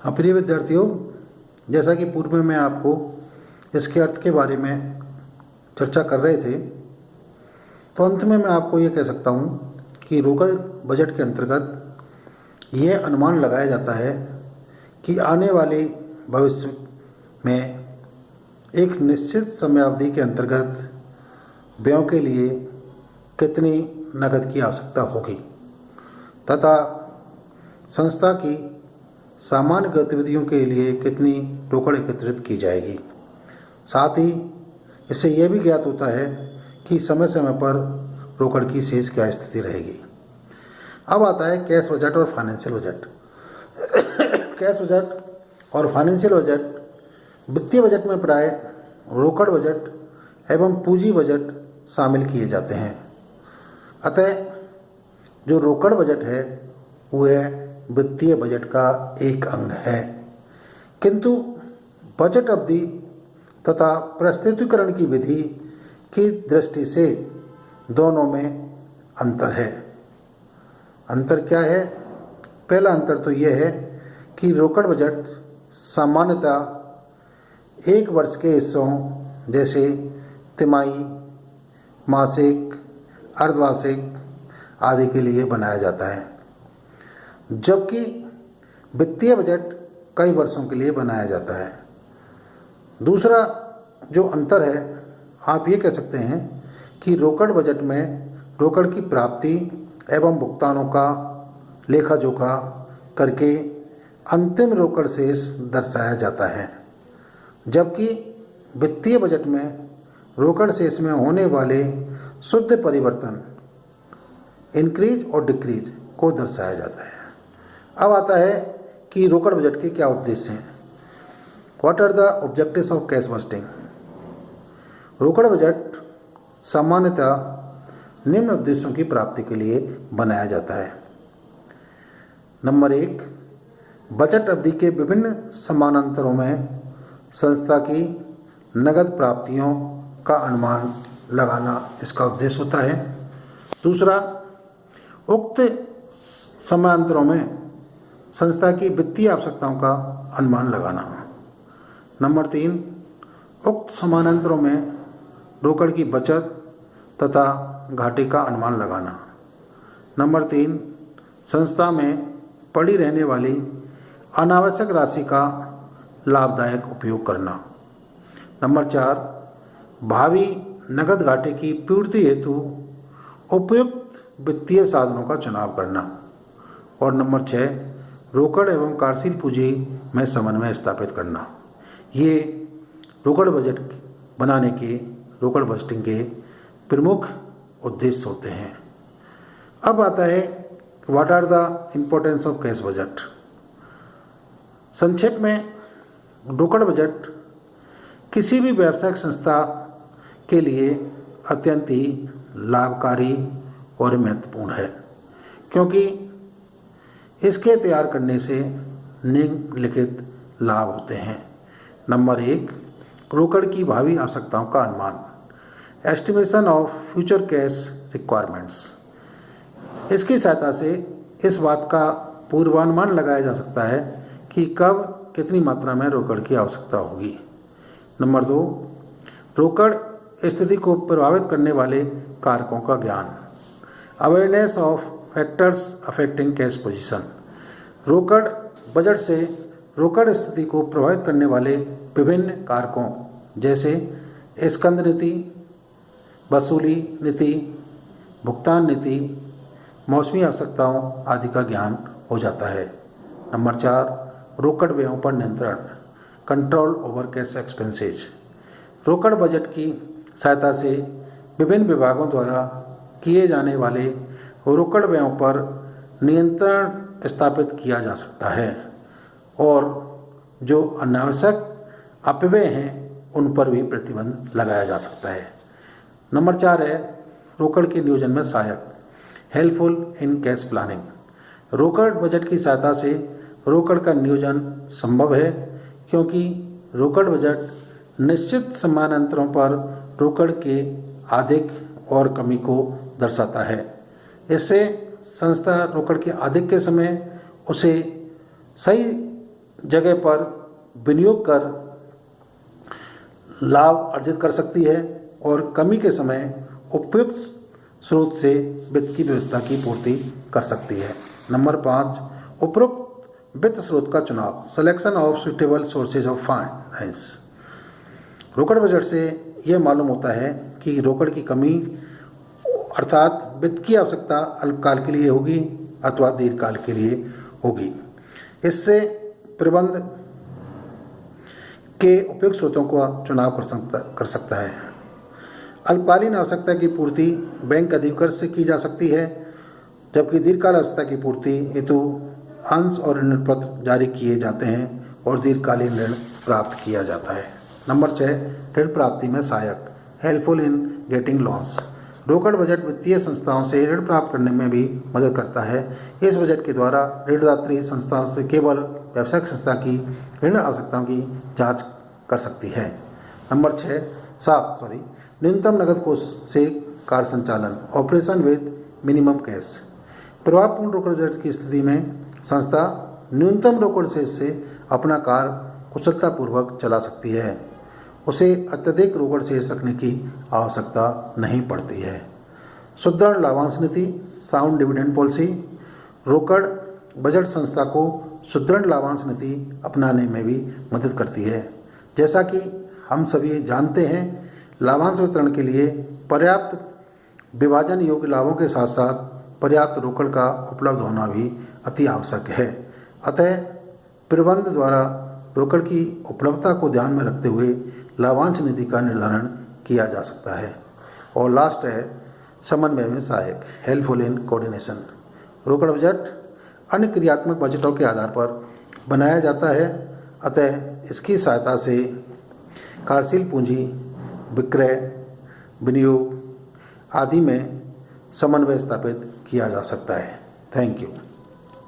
प्रिय विद्यार्थियों, जैसा कि पूर्व में मैं आपको इसके अर्थ के बारे में चर्चा कर रहे थे, तो अंत में मैं आपको ये कह सकता हूँ कि रोकड़ बजट के अंतर्गत यह अनुमान लगाया जाता है कि आने वाले भविष्य में एक निश्चित समयावधि के अंतर्गत व्ययों के लिए कितनी नकद की आवश्यकता होगी तथा संस्था की सामान्य गतिविधियों के लिए कितनी रोकड़ एकत्रित की जाएगी। साथ ही इससे यह भी ज्ञात होता है कि समय समय पर रोकड़ की शेष क्या स्थिति रहेगी। अब आता है कैश बजट और फाइनेंशियल बजट। कैश बजट और फाइनेंशियल बजट वित्तीय बजट में प्राय रोकड़ बजट एवं पूंजी बजट शामिल किए जाते हैं। अतः जो रोकड़ बजट है वह वित्तीय बजट का एक अंग है, किंतु बजट अवधि तथा प्रस्तुतीकरण की विधि की दृष्टि से दोनों में अंतर है। अंतर क्या है? पहला अंतर तो यह है कि रोकड़ बजट सामान्यतः एक वर्ष के हिस्सों जैसे तिमाही, मासिक, अर्धवार्षिक आदि के लिए बनाया जाता है, जबकि वित्तीय बजट कई वर्षों के लिए बनाया जाता है। दूसरा जो अंतर है, आप ये कह सकते हैं कि रोकड़ बजट में रोकड़ की प्राप्ति एवं भुगतानों का लेखा जोखा करके अंतिम रोकड़ शेष दर्शाया जाता है, जबकि वित्तीय बजट में रोकड़ शेष में होने वाले शुद्ध परिवर्तन, इंक्रीज और डिक्रीज को दर्शाया जाता है। अब आता है कि रोकड़ बजट के क्या उद्देश्य हैं। What are the objectives of cash budgeting. रोकड़ बजट सामान्यतः निम्न उद्देश्यों की प्राप्ति के लिए बनाया जाता है। नंबर 1, बजट अवधि के विभिन्न समानांतरों में संस्था की नगद प्राप्तियों का अनुमान लगाना इसका उद्देश्य होता है। दूसरा, उक्त समानांतरों में संस्था की वित्तीय आवश्यकताओं का अनुमान लगाना। नंबर 3, उक्त समानांतरों में रोकड़ की बचत तथा घाटे का अनुमान लगाना। नंबर 3, संस्था में पड़ी रहने वाली अनावश्यक राशि का लाभदायक उपयोग करना। नंबर 4, भावी नगद घाटे की पूर्ति हेतु उपयुक्त वित्तीय साधनों का चुनाव करना। और नंबर 6, रोकड़ एवं कार्यशील पूंजी में समन्वय स्थापित करना। ये रोकड़ बजट बनाने के, रोकड़ बजटिंग के प्रमुख उद्देश्य होते हैं। अब आता है what are the importance of cash budget. संक्षेप में, रोकड़ बजट किसी भी व्यावसायिक संस्था के लिए अत्यंत ही लाभकारी और महत्वपूर्ण है, क्योंकि इसके तैयार करने से निम्नलिखित लाभ होते हैं। नंबर 1, रोकड़ की भावी आवश्यकताओं का अनुमान, estimation of future cash requirements. इसकी सहायता से इस बात का पूर्वानुमान लगाया जा सकता है कि कब कितनी मात्रा में रोकड़ की आवश्यकता होगी। नंबर 2, रोकड़ स्थिति को प्रभावित करने वाले कारकों का ज्ञान, awareness of factors affecting cash position. रोकड़ बजट से रोकड़ स्थिति को प्रभावित करने वाले विभिन्न कारकों जैसे स्कंद नीति, वसूली नीति, भुगतान नीति, मौसमी आवश्यकताओं आदि का ज्ञान हो जाता है। नंबर 4, रोकड़ व्ययों पर नियंत्रण, कंट्रोल ओवर कैश एक्सपेंसेज। रोकड़ बजट की सहायता से विभिन्न विभागों द्वारा किए जाने वाले रोकड़ व्ययों पर नियंत्रण स्थापित किया जा सकता है और जो अनावश्यक अपव्यय हैं उन पर भी प्रतिबंध लगाया जा सकता है। नंबर 4 है रोकड़ के नियोजन में सहायक, हेल्पफुल इन कैश प्लानिंग। रोकड़ बजट की सहायता से रोकड़ का नियोजन संभव है, क्योंकि रोकड़ बजट निश्चित समानांतरों पर रोकड़ के अधिक और कमी को दर्शाता है। इससे संस्था रोकड़ के अधिक के समय उसे सही जगह पर विनियोग कर लाभ अर्जित कर सकती है और कमी के समय उपयुक्त स्रोत से वित्त की व्यवस्था की पूर्ति कर सकती है। नंबर 5, उपरोक्त वित्त स्रोत का चुनाव, selection of suitable sources of finance. रोकड़ बजट से यह मालूम होता है कि रोकड़ की कमी अर्थात वित्त की आवश्यकता अल्पकाल के लिए होगी अथवा दीर्घकाल के लिए होगी। इससे प्रबंध के उपयुक्त स्रोतों का चुनाव कर सकता है। अल्पकालीन आवश्यकता की पूर्ति बैंक अधिकृत से की जा सकती है, जबकि दीर्घकाल आवश्यकता की पूर्ति हेतु अंश और ऋण पत्र जारी किए जाते हैं और दीर्घकालीन ऋण प्राप्त किया जाता है। नंबर 6, ऋण प्राप्ति में सहायक, हेल्पफुल इन गेटिंग लोन्स। रोकड़ बजट वित्तीय संस्थाओं से ऋण प्राप्त करने में भी मदद करता है। इस बजट के द्वारा ऋणदात्री संस्था से केवल व्यावसायिक संस्था की ऋण आवश्यकताओं की जांच कर सकती है। नंबर 7 न्यूनतम नगद कोष से कार्य संचालन, ऑपरेशन विद मिनिमम कैश। प्रभावपूर्ण रोकड़ बजट की स्थिति में संस्था न्यूनतम रोकड़ से अपना कार्य कुशलतापूर्वक चला सकती है। उसे अत्यधिक रोकड़ शेष रखने की आवश्यकता नहीं पड़ती है। सुदृढ़ लाभांश नीति, साउंड डिविडेंड पॉलिसी। रोकड़ बजट संस्था को सुदृढ़ लाभांश नीति अपनाने में भी मदद करती है। जैसा कि हम सभी जानते हैं, लाभांश वितरण के लिए पर्याप्त विभाजन योग्य लाभों के साथ साथ पर्याप्त रोकड़ का उपलब्ध होना भी अति आवश्यक है। अतः प्रबंध द्वारा रोकड़ की उपलब्धता को ध्यान में रखते हुए लाभांश नीति का निर्धारण किया जा सकता है। और लास्ट है समन्वय में सहायक, हेल्पफुल इन कोऑर्डिनेशन। रोकड़ बजट अन्य क्रियात्मक बजटों के आधार पर बनाया जाता है, अतः इसकी सहायता से कार्यशील पूंजी, विक्रय, विनियोग आदि में समन्वय स्थापित किया जा सकता है। Thank you.